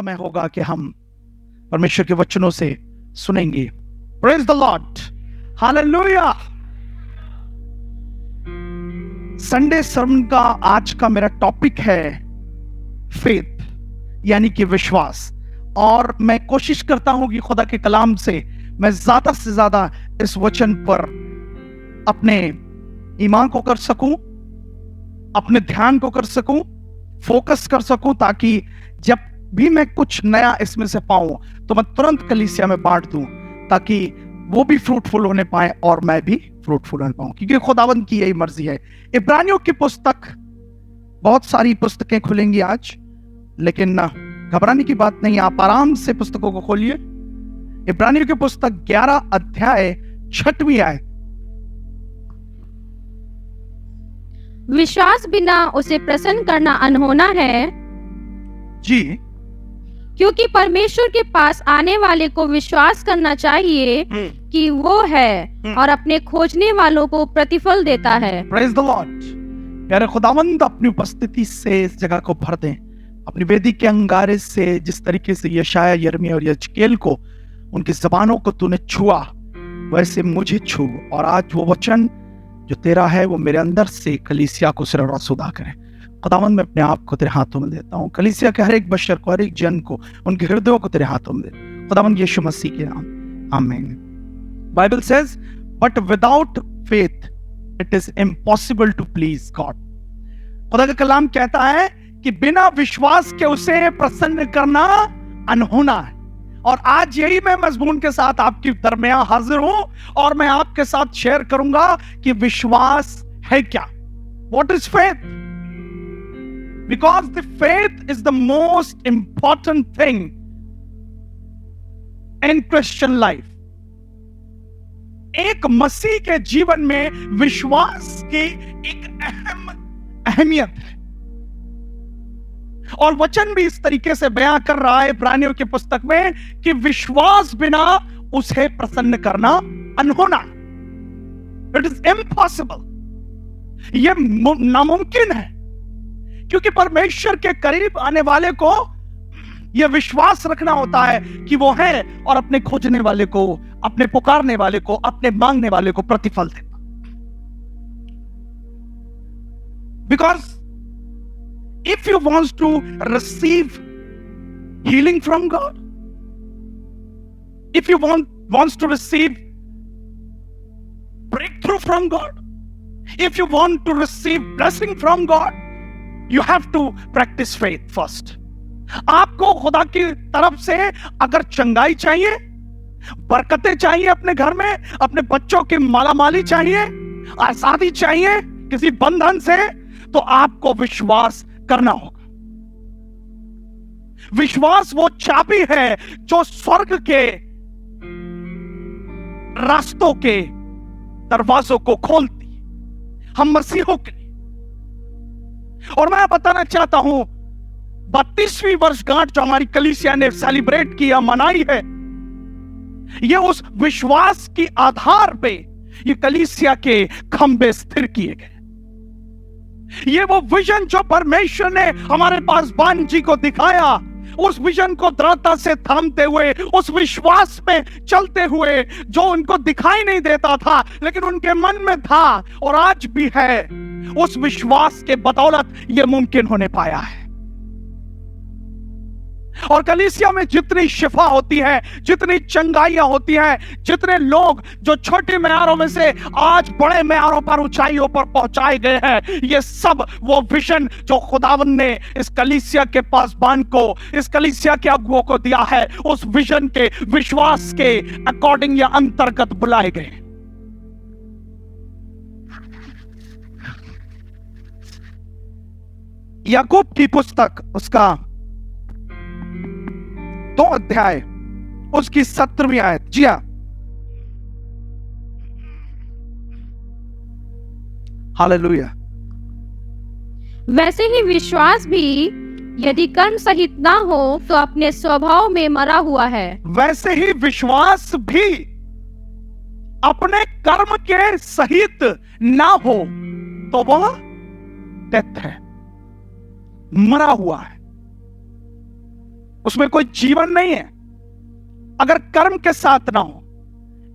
समय होगा कि हम परमेश्वर के वचनों से सुनेंगे। Praise the Lord, hallelujah. Sunday sermon का आज का मेरा टॉपिक है फेथ, यानी कि विश्वास। और मैं कोशिश करता हूं कि खुदा के कलाम से मैं ज्यादा से ज्यादा इस वचन पर अपने ईमान को कर सकूं, अपने ध्यान को कर सकूं, फोकस कर सकूं, ताकि जब भी मैं कुछ नया इसमें से पाऊं तो मैं तुरंत कलीसिया में बांट दूं, ताकि वो भी फ्रूटफुल होने पाए और मैं भी फ्रूटफुल होने पाऊं, क्योंकि खुदावंद की यही मर्जी है। इब्रानियों की पुस्तक, बहुत सारी पुस्तकें खुलेंगी आज, लेकिन घबराने की बात नहीं, आप आराम से पुस्तकों को खोलिए। इब्रानियों की पुस्तक 11 अध्याय 6वीं आयत। विश्वास बिना उसे प्रसन्न करना अनहोना है, जी, क्योंकि परमेश्वर के पास आने वाले को विश्वास करना चाहिए कि वो है और अपने खोजने वालों को प्रतिफल देता है। Praise the Lord. प्यारे खुदावंद, अपनी उपस्थिति से इस जगह को भर दें, अपनी वेदी के अंगारे से। जिस तरीके से यशाया, यिर्मयाह और यजकेल को, उनकी जबानों को तूने छुआ, वैसे मुझे छू, और आज वो वचन जो तेरा है वो मेरे अंदर से कलीसिया को सिरड़ा सुधा करे। खुदावंद, मैं अपने आप को तेरे हाथों में देता हूँ, कलीसिया के हर एक बशर को, हर एक जन को, उनके हृदयों को तेरे हाथों में दे, खुदावंद यीशु मसीह के नाम, आमीन। Bible says, but without faith it is impossible to please God. खुदा का कलाम कहता है कि बिना विश्वास के उसे प्रसन्न करना अनहोना है। और आज यही मैं मजमून के साथ आपके दरमियान हाजिर हूं, और मैं आपके साथ शेयर करूंगा कि विश्वास है क्या। What is faith? Because the faith is the most important thing in Christian life. एक मसीह के जीवन में विश्वास की एक अहमियत है, और वचन भी इस तरीके से बयां कर रहा है इब्रानियों की पुस्तक में कि विश्वास बिना उसे प्रसन्न करना अनहोना, इट इज इम्पॉसिबल। यह नामुमकिन है, क्योंकि परमेश्वर के करीब आने वाले को यह विश्वास रखना होता है कि वो है, और अपने खोजने वाले को, अपने पुकारने वाले को, अपने मांगने वाले को प्रतिफल देता। Because if you want to receive healing from God, if you wants to receive breakthrough from God, if you want to receive blessing from God, you have to practice faith first. आपको खुदा की तरफ से अगर चंगाई चाहिए, बरकतें चाहिए अपने घर में, अपने बच्चों की मालामाली चाहिए, आजादी चाहिए किसी बंधन से, तो आपको विश्वास करना होगा। विश्वास वो चाबी है जो स्वर्ग के रास्तों के दरवाजों को खोलती है हम मसीहों के लिए। और मैं बताना चाहता हूं, 32वीं वर्षगांठ जो हमारी कलीसिया ने सेलिब्रेट किया, मनाई है, यह उस विश्वास की आधार पे ये कलीसिया के खंबे स्थिर किए गए। ये वो विजन जो परमेश्वर ने हमारे पासबान जी को दिखाया, उस विजन को दृढ़ता से थामते हुए, उस विश्वास में चलते हुए, जो उनको दिखाई नहीं देता था लेकिन उनके मन में था और आज भी है, उस विश्वास के बदौलत ये मुमकिन होने पाया है। और कलीसिया में जितनी शिफा होती है, जितनी चंगाइयां होती हैं, जितने लोग जो छोटे म्यारों में से आज बड़े म्यारों पर, ऊंचाइयों पर पहुंचाए गए हैं, ये सब वो विजन जो खुदावंद ने इस कलीसिया के पासबान को, इस कलीसिया के अगुओं को दिया है, उस विजन के, विश्वास के अकॉर्डिंग या अंतर्गत बुलाए गए। याकूब की पुस्तक, उसका 2 अध्याय, उसकी 17वीं आयत। जी हाँ, हालेलुया। वैसे ही विश्वास भी यदि कर्म सहित ना हो तो अपने स्वभाव में मरा हुआ है। वैसे ही विश्वास भी अपने कर्म के सहित ना हो तो वह डेथ है, मरा हुआ है। उसमें कोई जीवन नहीं है अगर कर्म के साथ ना हो।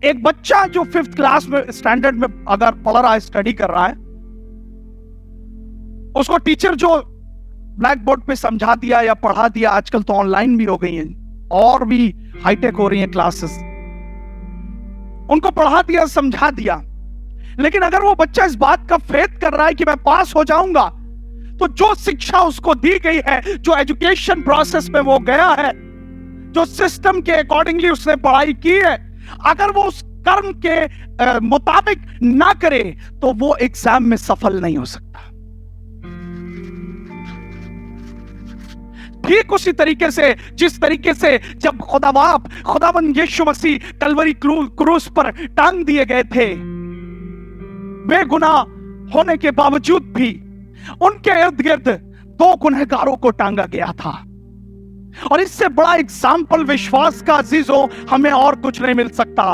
एक बच्चा जो 5th क्लास में स्टैंडर्ड में अगर पढ़ रहा है, स्टडी कर रहा है, उसको टीचर जो ब्लैक बोर्ड पे समझा दिया या पढ़ा दिया, आजकल तो ऑनलाइन भी हो गई हैं और भी हाईटेक हो रही हैं क्लासेस, उनको पढ़ा दिया, समझा दिया, लेकिन अगर वो बच्चा इस बात का फेथ कर रहा है कि मैं पास हो जाऊंगा, तो जो शिक्षा उसको दी गई है, जो एजुकेशन प्रोसेस में वो गया है, जो सिस्टम के अकॉर्डिंगली उसने पढ़ाई की है, अगर वो उस कर्म के मुताबिक ना करे तो वो एग्जाम में सफल नहीं हो सकता। ठीक उसी तरीके से जिस तरीके से जब खुदावंद यीशु मसीह कलवरी क्रूस पर टांग दिए गए थे, बेगुनाह होने के बावजूद भी उनके इर्द गिर्द 2 गुनहगारों को टांगा गया था। और इससे बड़ा एग्जाम्पल विश्वास का अजीजों हमें और कुछ नहीं मिल सकता।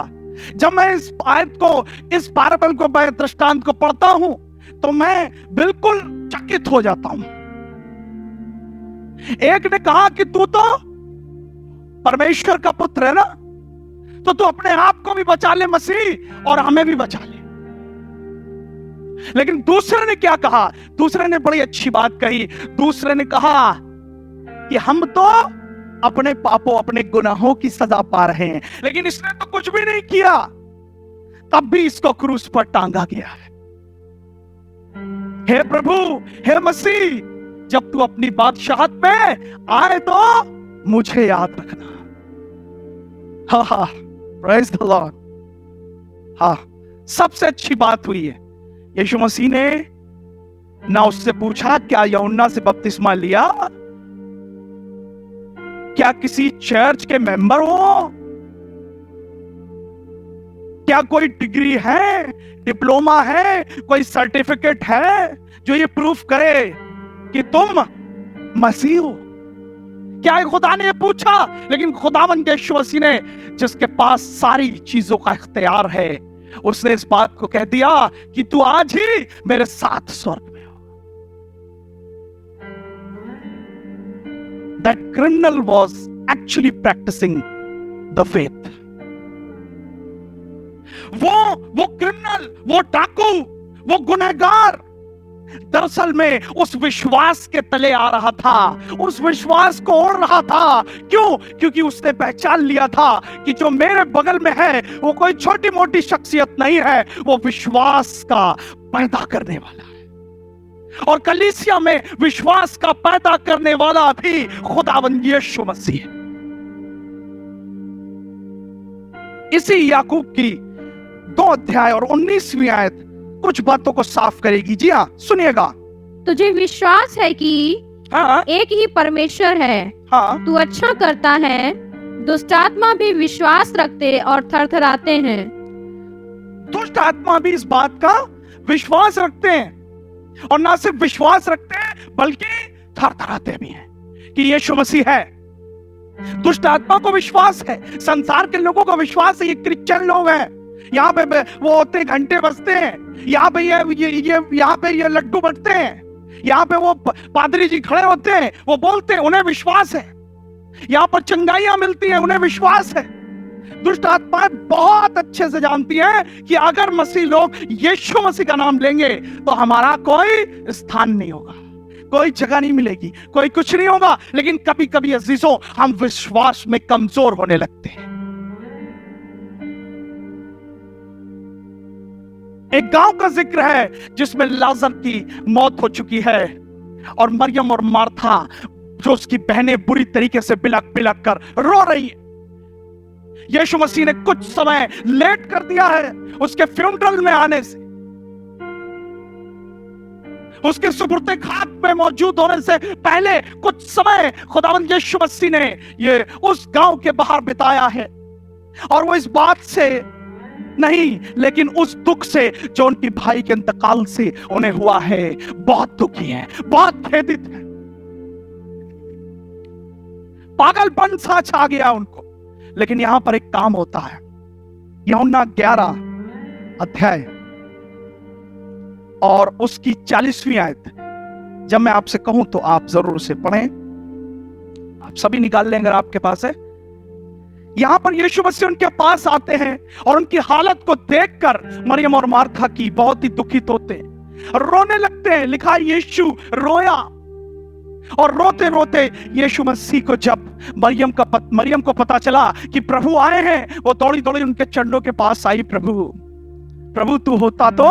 जब मैं इस आयत को, इस पैराबल को, मैं दृष्टांत को पढ़ता हूं तो मैं बिल्कुल चकित हो जाता हूं। एक ने कहा कि तू तो परमेश्वर का पुत्र है ना, तो तू अपने आप को भी बचा ले मसीह और हमें भी बचा ले। लेकिन दूसरे ने क्या कहा? दूसरे ने बड़ी अच्छी बात कही। दूसरे ने कहा कि हम तो अपने पापों, अपने गुनाहों की सजा पा रहे हैं, लेकिन इसने तो कुछ भी नहीं किया, तब भी इसको क्रूस पर टांगा गया है। हे प्रभु, हे मसीह, जब तू अपनी बादशाहत में आए तो मुझे याद रखना। Praise the Lord. हाँ, सबसे अच्छी बात हुई है, यीशु मसीह ने ना उससे पूछा क्या यूहन्ना से बपतिस्मा लिया, क्या किसी चर्च के मेंबर हो, क्या कोई डिग्री है, डिप्लोमा है, कोई सर्टिफिकेट है जो ये प्रूफ करे कि तुम मसीह हो। क्या खुदा ने पूछा? लेकिन खुदावंद यीशु मसीह ने, जिसके पास सारी चीजों का इख्तियार है, उसने इस बात को कह दिया कि तू आज ही मेरे साथ स्वर्ग में हो। That criminal was actually practicing the faith. वो क्रिमिनल, वो डाकू, वो गुनहगार दरअसल में उस विश्वास के तले आ रहा था, उस विश्वास को ओढ़ रहा था। क्यों? क्योंकि उसने पहचान लिया था कि जो मेरे बगल में है वो कोई छोटी मोटी शख्सियत नहीं है, वो विश्वास का पैदा करने वाला है। और कलीसिया में विश्वास का पैदा करने वाला भी खुदावंद यीशु मसीह है। इसी याकूब की 2 अध्याय और 19वीं आयत कुछ बातों को साफ करेगी। जी हाँ, सुनिएगा। तुझे विश्वास है कि एक ही परमेश्वर है। तू अच्छा करता है। दुष्ट आत्मा भी विश्वास रखते और थरथराते हैं। दुष्ट आत्मा भी इस बात का विश्वास रखते हैं, और ना सिर्फ विश्वास रखते हैं बल्कि थरथराते भी हैं कि यीशु मसीह है। दुष्ट आत्मा को विश्वास है, संसार के लोगों को विश्वास है, ये क्रिश्चियन लोग हैं, यहाँ पे वो होते घंटे बजते हैं, यहाँ पे यहाँ पे ये लड्डू बटते हैं, यहाँ पे वो पादरी जी खड़े होते हैं, वो बोलते हैं, उन्हें विश्वास है। यहाँ पर चंगाइयां मिलती हैं, उन्हें विश्वास है। दुष्ट आत्माएं बहुत अच्छे से जानती हैं कि अगर मसीह लोग यीशु मसीह का नाम लेंगे तो हमारा कोई स्थान नहीं होगा, कोई जगह नहीं मिलेगी, कोई कुछ नहीं होगा। लेकिन कभी कभी अजीजों, हम विश्वास में कमजोर होने लगते हैं। एक गांव का जिक्र है जिसमें लाजर की मौत हो चुकी है, और मरियम और मार्था जो उसकी बहनें बुरी तरीके से बिलक बिलक कर रो रही है। यीशु मसीह ने कुछ समय लेट कर दिया है उसके फ्यूनरल में आने से, उसके सुपुर्दे खाक में मौजूद होने से पहले कुछ समय खुदावंद यीशु मसीह ने ये उस गांव के बाहर बिताया है। और वो इस बात से नहीं, लेकिन उस दुख से जो उनकी भाई के इंतकाल से उन्हें हुआ है, बहुत दुखी हैं, बहुत खेदित हैं। पागलपन सा छा गया उनको। लेकिन यहां पर एक काम होता है। यूहन्ना 11 अध्याय और उसकी 40वीं आयत, जब मैं आपसे कहूं तो आप जरूर उसे पढ़ें। आप सभी निकाल लें अगर आपके पास है। यहां पर यीशु मसीह उनके पास आते हैं और उनकी हालत को देखकर मरियम और मार्था की बहुत ही दुखित होते हैं, रोने लगते हैं। लिखा है यीशु रोया, और रोते रोते यीशु मसीह को जब मरियम को पता चला कि प्रभु आए हैं, वो दौड़ी दौड़ी उनके चरणों के पास आई। प्रभु तू होता तो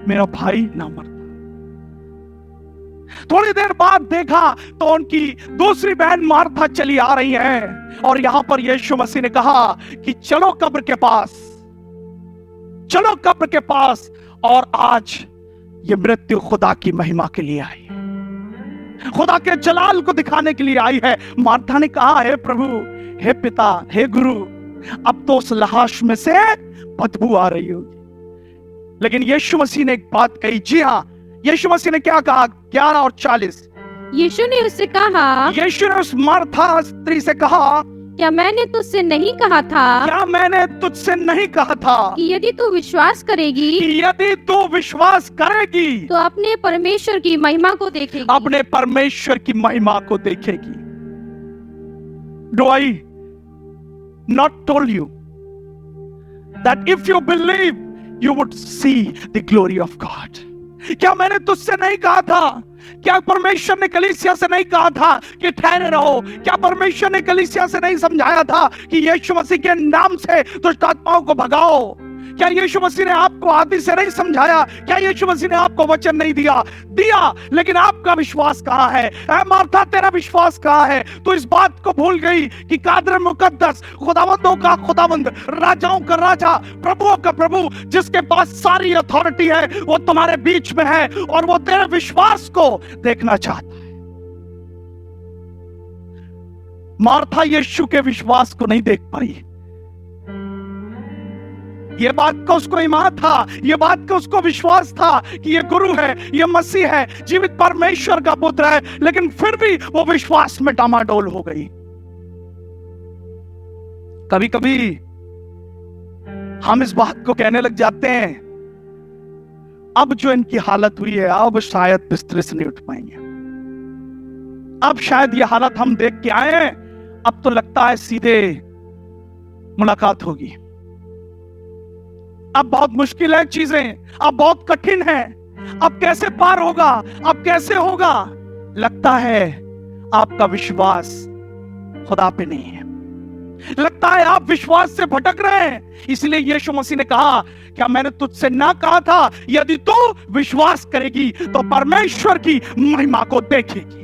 मेरा भाई ना मरता। थोड़ी देर बाद देखा तो उनकी दूसरी बहन मार्था चली आ रही है, और यहां पर यीशु मसीह ने कहा कि चलो कब्र के पास, चलो कब्र के पास। और आज ये मृत्यु खुदा की महिमा के लिए आई है, खुदा के जलाल को दिखाने के लिए आई है। मार्था ने कहा, हे प्रभु, हे पिता, हे गुरु, अब तो उस लाश में से बदबू आ रही होगी। लेकिन यीशु मसीह ने एक बात कही। जी हाँ, यीशु मसीह ने क्या कहा? 11 और 40। यीशु ने उससे कहा, यीशु ने उस मार्था स्त्री से कहा, क्या मैंने तुझसे नहीं कहा था, क्या मैंने तुझसे नहीं कहा था कि यदि तू विश्वास करेगी, कि यदि तू विश्वास करेगी तो अपने परमेश्वर की महिमा को देखेगी। अपने परमेश्वर की महिमा को देखेगी। Do I not told you that if you believe you would see the glory of God? क्या मैंने तुझसे नहीं कहा था? क्या परमेश्वर ने कलीसिया से नहीं कहा था कि ठहरे रहो? क्या परमेश्वर ने कलीसिया से नहीं समझाया था कि यीशु मसीह के नाम से दुष्ट आत्माओं को भगाओ? क्या यीशु मसीह ने आपको आदि से नहीं समझाया? क्या यीशु मसीह ने आपको वचन नहीं दिया? लेकिन आपका विश्वास कहाँ है? ऐ मार्था, तेरा विश्वास कहाँ है? तो इस बात को भूल गई कि कादर मुकद्दस, खुदावंदों का खुदावंद, राजाओं का राजा, प्रभुओं का प्रभु, जिसके पास सारी अथॉरिटी है, वो तुम्हारे बीच में है और वो तेरे विश्वास को देखना चाहता है। मार्था यीशु के विश्वास को नहीं देख पाई। ये बात का उसको ईमान था, ये बात का उसको विश्वास था कि ये गुरु है, ये मसीह है, जीवित परमेश्वर का पुत्र है, लेकिन फिर भी वो विश्वास में डामाडोल हो गई। कभी कभी हम इस बात को कहने लग जाते हैं, अब जो इनकी हालत हुई है, अब शायद बिस्तर से नहीं उठ पाएंगे, अब शायद ये हालत हम देख के आए हैं, अब तो लगता है सीधे मुलाकात होगी, अब बहुत मुश्किल है चीजें, अब बहुत कठिन है, अब कैसे पार होगा, अब कैसे होगा? लगता है आपका विश्वास खुदा पे नहीं है, लगता है आप विश्वास से भटक रहे हैं। इसलिए यीशु मसीह ने कहा, क्या मैंने तुझसे ना कहा था, यदि तू विश्वास करेगी तो परमेश्वर की महिमा को देखेगी।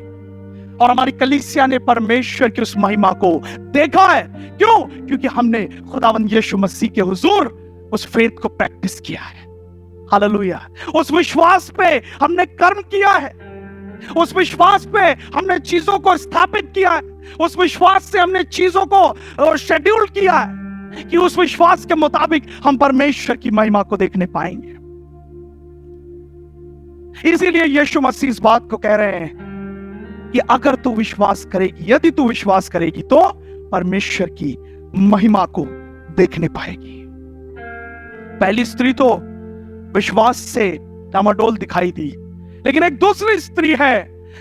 और हमारी कलीसिया ने परमेश्वर की उस महिमा को देखा है। क्यों? क्योंकि हमने खुदावंद यीशु मसीह के हुजूर उस फेथ को प्रैक्टिस किया है। हालेलुया। उस विश्वास पे हमने कर्म किया है, उस विश्वास पे हमने चीजों को स्थापित किया है, उस विश्वास से हमने चीजों को शेड्यूल किया है कि उस विश्वास के मुताबिक हम परमेश्वर की महिमा को देखने पाएंगे। इसीलिए यीशु मसीह इस बात को कह रहे हैं कि अगर तू विश्वास करेगी, यदि तू विश्वास करेगी तो परमेश्वर की महिमा को देखने पाएगी। पहली स्त्री तो विश्वास से डामाडोल दिखाई दी, लेकिन एक दूसरी स्त्री है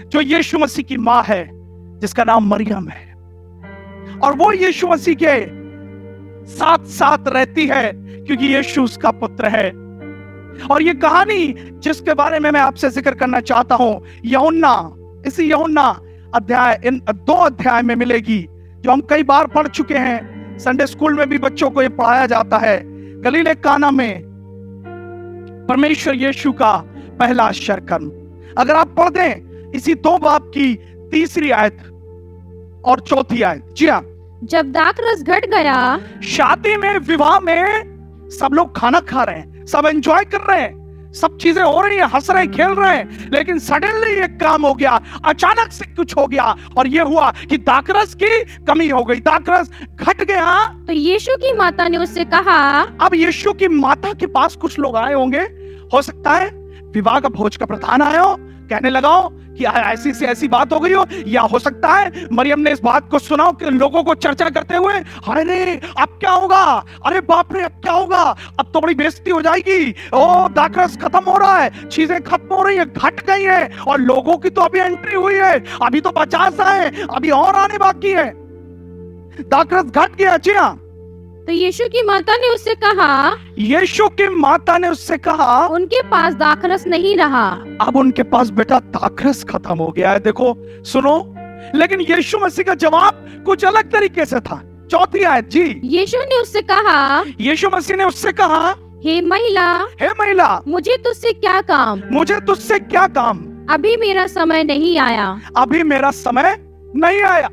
जो यीशु मसीह की मां है, जिसका नाम मरियम है, और वो यीशु मसीह के साथ साथ रहती है क्योंकि यीशु उसका पुत्र है। और ये कहानी जिसके बारे में मैं आपसे जिक्र करना चाहता हूं, यूहन्ना, इसी यूहन्ना अध्याय, इन 2 अध्याय में मिलेगी, जो हम कई बार पढ़ चुके हैं। संडे स्कूल में भी बच्चों को ये पढ़ाया जाता है। गलीले काना में परमेश्वर यीशु का पहला आश्चर्य कर्म, अगर आप पढ़ दें इसी 2 बाब की 3री आयत और 4थी आयत। जी हाँ, जब दाखरस घट गया, शादी में, विवाह में सब लोग खाना खा रहे हैं, सब एंजॉय कर रहे हैं, सब चीजें हो रही हैं, हंस रहे हैं, खेल रहे हैं, लेकिन सडनली एक काम हो गया, अचानक से कुछ हो गया, और यह हुआ कि दाखरस की कमी हो गई, दाखरस घट गया। तो यीशु की माता ने उससे कहा, अब यीशु की माता के पास कुछ लोग आए होंगे, हो सकता है विवाह का भोज का प्रधान आया हो, कहने लगाओ कि ऐसी से ऐसी बात हो गई हो, या हो सकता है मरियम ने इस बात को सुना कि लोगों को चर्चा करते हुए, हाय रे अब क्या होगा, अरे बाप रे अब क्या होगा, अब तो बड़ी बेइज्जती हो जाएगी, ओ दाखरस खत्म हो रहा है, चीजें खत्म हो रही है, घट गई है, और लोगों की तो अभी एंट्री हुई है, अभी तो 50 आए, अभी और आने बाकी है, दाखरस घट गया। जी हाँ। तो यीशु की माता ने उससे कहा, यीशु की माता ने उससे कहा, उनके पास दाखरस नहीं रहा। अब उनके पास बेटा दाखरस खत्म हो गया है। देखो सुनो, लेकिन यीशु मसीह का जवाब कुछ अलग तरीके से था। 4थी आयत जी। यीशु ने उससे कहा, यीशु मसीह ने उससे कहा, हे महिला, हे महिला, मुझे तुझसे क्या काम, मुझे तुझसे क्या काम, अभी मेरा समय नहीं आया। अभी मेरा समय नहीं आया।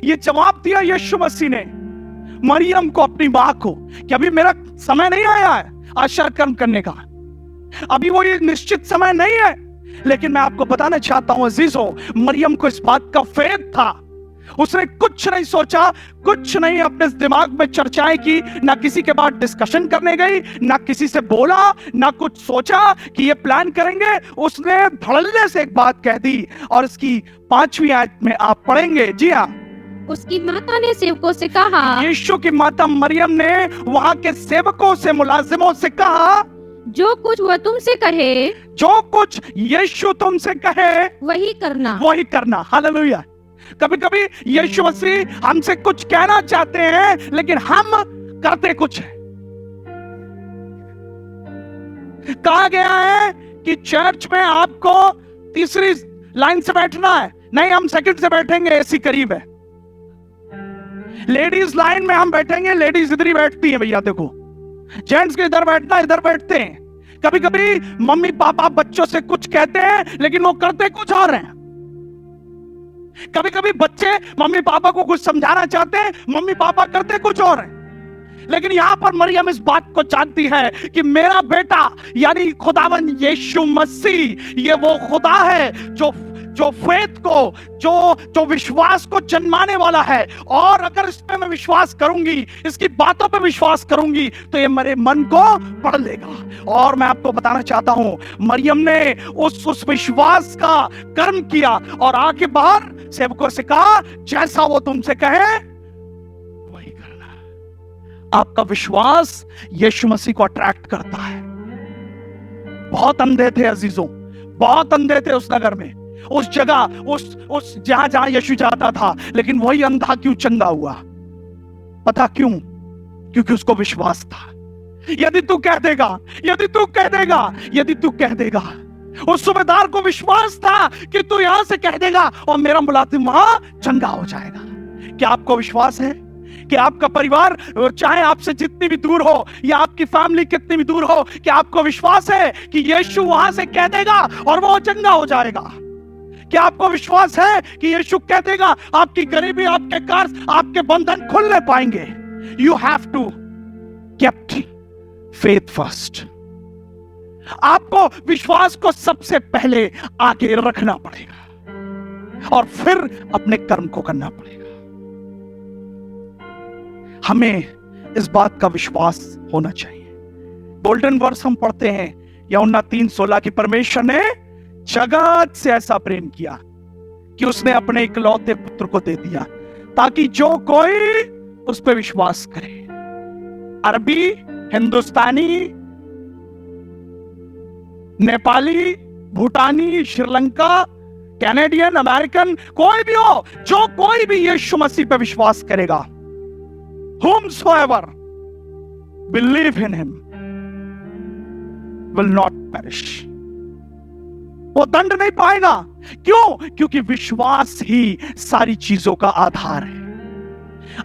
ये जवाब दिया यीशु मसीह ने मरियम को, अपनी माँ को, कि अभी मेरा समय नहीं आया है आशा कर्म करने का, अभी वो ये निश्चित समय नहीं है। लेकिन मैं आपको बताना चाहता हूं अजीजों, मरियम को इस बात का फेद था। उसने कुछ नहीं सोचा, कुछ नहीं अपने दिमाग में चर्चाएं की, ना किसी के बाद डिस्कशन करने गई, ना किसी से बोला, ना कुछ सोचा कि ये प्लान करेंगे। उसने धड़ल्ले से एक बात कह दी, और इसकी 5वीं आयत में आप पढ़ेंगे। जी हाँ। उसकी माता ने सेवकों से कहा, यीशु की माता मरियम ने वहां के सेवकों से, मुलाजिमों से कहा, जो कुछ वह तुमसे कहे, जो कुछ यीशु तुमसे कहे वही करना। वही करना। हालेलुया। कभी कभी यीशु मसीह हमसे कुछ कहना चाहते हैं, लेकिन हम करते कुछ है। कहा गया है कि चर्च में आपको तीसरी लाइन से बैठना है, नहीं हम सेकंड से बैठेंगे, ऐसी करीब है। लेडीज लाइन में हम बैठेंगे, लेडीज इधर ही बैठती है भैया, देखो जेंट्स के इधर बैठना, इधर बैठते हैं। कभी कभी मम्मी पापा बच्चों से कुछ कहते हैं, लेकिन वो करते कुछ और हैं। कभी कभी बच्चे मम्मी पापा को कुछ समझाना चाहते हैं, मम्मी पापा करते कुछ और हैं। लेकिन यहां पर मरियम इस बात को जानती है कि मेरा बेटा यानी खुदावन यीशु मसीह, ये वो खुदा है जो फेथ को, जो विश्वास को जन्माने वाला है। और अगर इसमें मैं विश्वास करूंगी, इसकी बातों पे विश्वास करूंगी, तो ये मेरे मन को पढ़ लेगा। और मैं आपको बताना चाहता हूं, मरियम ने उस विश्वास का कर्म किया, और आके बाहर सेवकों से कहा, जैसा वो तुमसे कहे वही करना। आपका विश्वास यीशु मसीह को अट्रैक्ट करता है। बहुत अंधे थे अजीजों, बहुत अंधे थे उस नगर में, उस जगह, उस जहां यीशु जाता था। लेकिन वही अंधा क्यों चंगा हुआ? पता क्यों? क्योंकि उसको विश्वास था। यदि तू कह देगा, यदि तू कह देगा, यदि तू कह देगा, उस सूबेदार को विश्वास था कि तू यहां से कह देगा और मेरा मुलाजिम वहां चंगा हो जाएगा। क्या आपको विश्वास है कि आपका परिवार चाहे आपसे जितनी भी दूर हो, या आपकी फैमिली कितनी भी दूर हो, कि आपको विश्वास है कि यीशु वहां से कह देगा और वो चंगा हो जाएगा? क्या आपको विश्वास है कि यीशु कह देगा आपकी गरीबी, आपके कर्ज, आपके बंधन खुलने पाएंगे? You have to keep faith first. आपको विश्वास को सबसे पहले आगे रखना पड़ेगा, और फिर अपने कर्म को करना पड़ेगा। हमें इस बात का विश्वास होना चाहिए। गोल्डन वर्स हम पढ़ते हैं यूहन्ना 3:16 की परमेश्वर ने जगत से ऐसा प्रेम किया कि उसने अपने इकलौते पुत्र को दे दिया, ताकि जो कोई उस पर विश्वास करे। अरबी, हिंदुस्तानी, नेपाली, भूटानी, श्रीलंका, कैनेडियन, अमेरिकन, कोई भी हो, जो कोई भी यीशु मसीह पे विश्वास करेगा, whomsoever believe in him will not perish, वो दंड नहीं पाएगा। क्यों? क्योंकि विश्वास ही सारी चीजों का आधार है।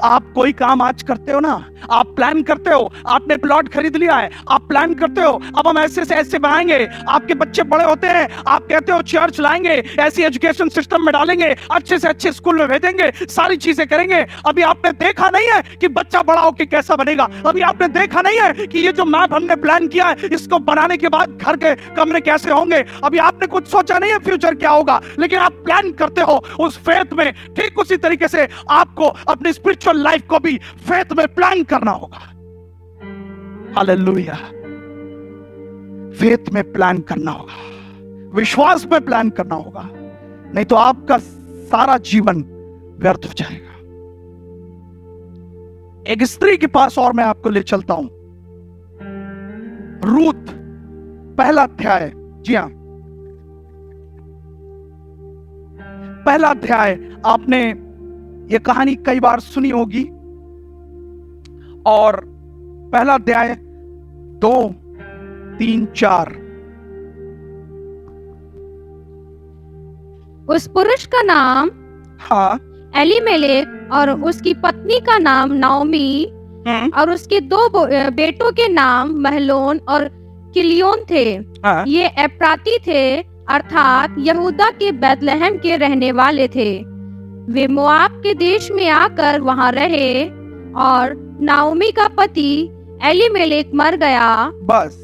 आप कोई काम आज करते हो ना, आप प्लान करते हो, आपने प्लॉट खरीद लिया है, आप प्लान करते हो अब हम ऐसे से ऐसे बनाएंगे, आपके बच्चे बड़े होते हैं, आप कहते हो चर्च लाएंगे, ऐसी एजुकेशन सिस्टम में डालेंगे, अच्छे से अच्छे स्कूल में भेजेंगे, सारी चीजें करेंगे। अभी आपने देखा नहीं है कि बच्चा बड़ा होकर कैसा बनेगा, अभी आपने देखा नहीं है कि ये जो मैप हमने प्लान किया है, इसको बनाने के बाद घर के कमरे कैसे होंगे, अभी आपने कुछ सोचा नहीं है फ्यूचर क्या होगा, लेकिन आप प्लान करते हो उस फेथ में। ठीक उसी तरीके से आपको अपनी स्पिरिचुअल लाइफ को भी फेथ में प्लान करना होगा। हालेलुया। फेथ में प्लान करना होगा। विश्वास में प्लान करना होगा, नहीं तो आपका सारा जीवन व्यर्थ हो जाएगा। एक स्त्री के पास और मैं आपको ले चलता हूं, रूत पहला अध्याय। जी हां, पहला अध्याय। आपने ये कहानी कई बार सुनी होगी, और पहला अध्याय 2, 3, 4। उस पुरुष का नाम हाँ। एलीमेलेक और उसकी पत्नी का नाम नाओमी और उसके 2 बेटों के नाम महलोन और किलियोन थे। हाँ। ये एप्राती थे, अर्थात यहूदा के बैतलहम के रहने वाले थे। वे मोआब के देश में आकर वहां रहे, और नाओमी का पति एलीमेलेक मर गया। बस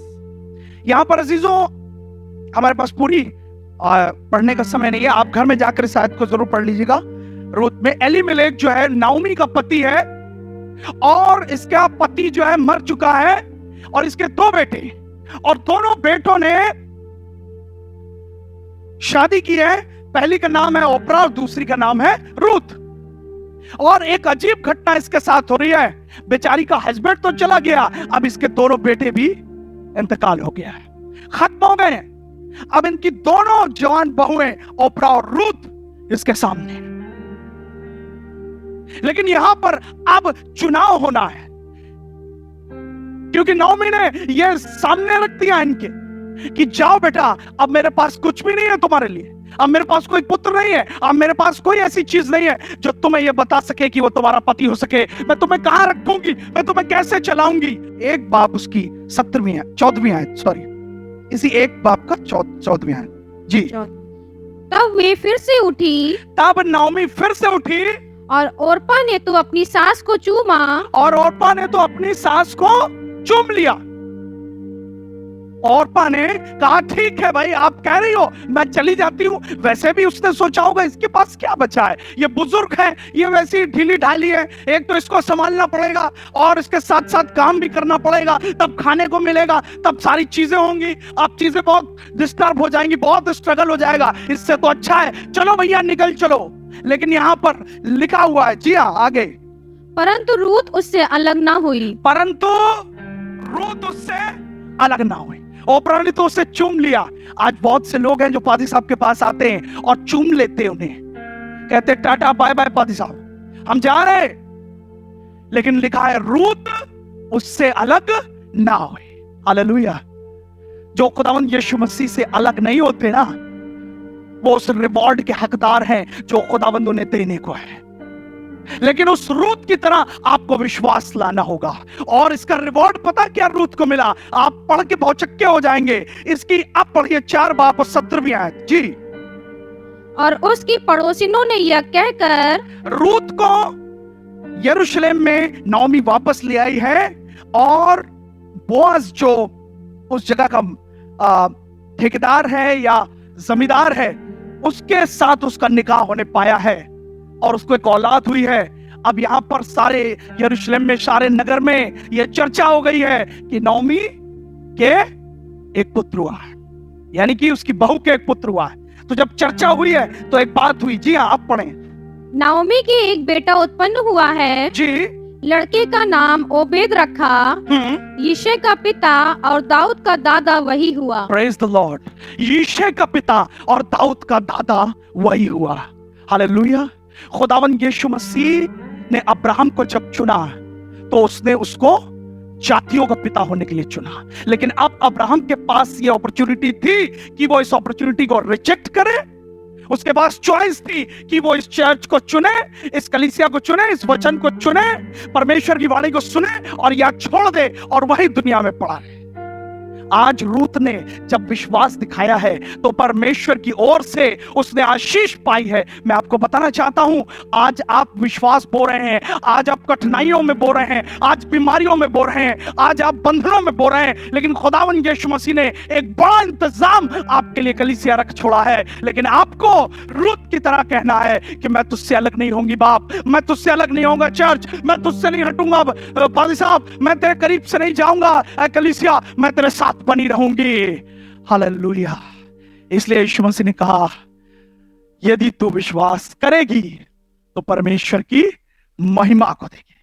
यहाँ पर अजीजों, हमारे पास पूरी पढ़ने का समय नहीं है, आप घर में जाकर इस आयत को जरूर पढ़ लीजिएगा। रूत में एलीमेलेक जो है नाओमी का पति है, और इसका पति जो है मर चुका है, और इसके 2 बेटे, और दोनों बेटों ने शादी की है। पहली का नाम है ओप्रा और दूसरी का नाम है रूत। और एक अजीब घटना इसके साथ हो रही है, बेचारी का हस्बैंड तो चला गया, अब इसके दोनों बेटे भी इंतकाल हो गया है, खत्म हो गए। अब इनकी दोनों जवान बहुएं ओप्रा और रूत इसके सामने, लेकिन यहां पर अब चुनाव होना है, क्योंकि नाओमी ने यह सामने रख दिया इनके कि जाओ बेटा, अब मेरे पास कुछ भी नहीं है तुम्हारे लिए, अब मेरे पास कोई पुत्र नहीं है, अब मेरे पास कोई ऐसी चीज नहीं है जो तुम्हें यह बता सके कि वो तुम्हारा पति हो सके। मैं तुम्हें कहां रखूंगी, मैं तुम्हें कैसे चलाऊंगी। एक बाप उसकी 14वीं आयत, सॉरी, इसी एक बाप का 14वीं आयत। जी। तब वे फिर से उठी, तब नाओमी फिर से उठी, और ओरपा ने तो अपनी सास को चूमा, और ओरपा ने तो अपनी सास को चूम लिया। ओरपा ने कहा ठीक है भाई, आप कह रही हो, मैं चली जाती हूँ। वैसे भी उसने सोचा होगा इसके पास क्या बचा है, ये बुजुर्ग है, ये वैसी ढीली ढाली है, एक तो इसको संभालना पड़ेगा और इसके साथ साथ काम भी करना पड़ेगा, तब खाने को मिलेगा, तब सारी चीजें होंगी, अब चीजें बहुत डिस्टर्ब हो जाएंगी, बहुत स्ट्रगल हो जाएगा, इससे तो अच्छा है चलो भैया निकल चलो। लेकिन यहाँ पर लिखा हुआ है, जी हाँ आगे, परंतु रूत उससे अलग ना हुई। परंतु रूत उससे अलग ना हुई। ओप्रा ने तो उसे चूम लिया। आज बहुत से लोग हैं जो पादी साहब के पास आते हैं और चूम लेते हैं उन्हें, कहते टाटा बाय बाय पादी साहब, हम जा रहे। लेकिन लिखा है रूत उससे अलग ना हुई। हालेलुया। जो खुदावंद यीशु मसीह से अलग नहीं होते ना, वो उस रिवॉर्ड के हकदार हैं जो खुदावंद उन्हें देने को है। लेकिन उस रूत की तरह आपको विश्वास लाना होगा, और इसका रिवॉर्ड पता क्या रूत को मिला, आप पढ़ के भौचक्के हो जाएंगे। इसकी अब पढ़िए 4 बाप और 17वीं आयत। जी। और उसकी पड़ोसिनों ने यह कहकर रूत को यरूशलेम में नाओमी वापस ले आई है, और बोअज जो उस जगह का ठेकेदार है या जमींदार है, उसके साथ उसका निकाह होने पाया है, और उसको एक औलाद हुई है। अब यहाँ पर सारे यरूशलेम में, सारे नगर में यह चर्चा हो गई है कि नाओमी के एक पुत्र हुआ है, यानी कि उसकी बहू के एक पुत्र हुआ है। तो जब चर्चा हुई है तो एक बात हुई। जी हाँ, आप पढ़ें। नाओमी के एक बेटा उत्पन्न हुआ है। जी। लड़के का नाम ओबेद रखा, यिशै का पिता और दाऊद का दादा वही हुआ। Praise the Lord. यिशै का पिता और दाऊद का दादा वही हुआ। हालेलुया। खुदावंद यीशु मसीह ने अब्राहम को जब चुना तो उसने उसको जातियों का पिता होने के लिए चुना, लेकिन अब अब्राहम के पास ये अपॉर्चुनिटी थी कि वो इस अपॉर्चुनिटी को रिजेक्ट करे। उसके पास चॉइस थी कि वो इस चर्च को चुने, इस कलीसिया को चुने, इस वचन को चुने, परमेश्वर की वाणी को सुने, और या छोड़ दे और वही दुनिया में पड़ा रहे। आज रूत ने जब विश्वास दिखाया है तो परमेश्वर की ओर से उसने आशीष पाई है। मैं आपको बताना चाहता हूं, आज आप विश्वास बो रहे हैं, आज आप कठिनाइयों में बो रहे हैं, आज बीमारियों में बो रहे हैं, आज आप बंधनों में बो रहे हैं, लेकिन खुदावंद यीशु मसीह ने एक बड़ा इंतजाम आपके लिए कलीसिया रख छोड़ा है। लेकिन आपको रूत की तरह कहना है कि मैं तुझसे अलग नहीं होंगी बाप, मैं तुझसे अलग नहीं होऊंगा चर्च, मैं तुझसे नहीं हटूंगा पादी साहब, मैं तेरे करीब से नहीं जाऊंगा कलीसिया, मैं तेरे साथ बनी रहूंगी। हालेलुया। इसलिए यीशु मसीह ने कहा, यदि तू विश्वास करेगी तो परमेश्वर की महिमा को देगी।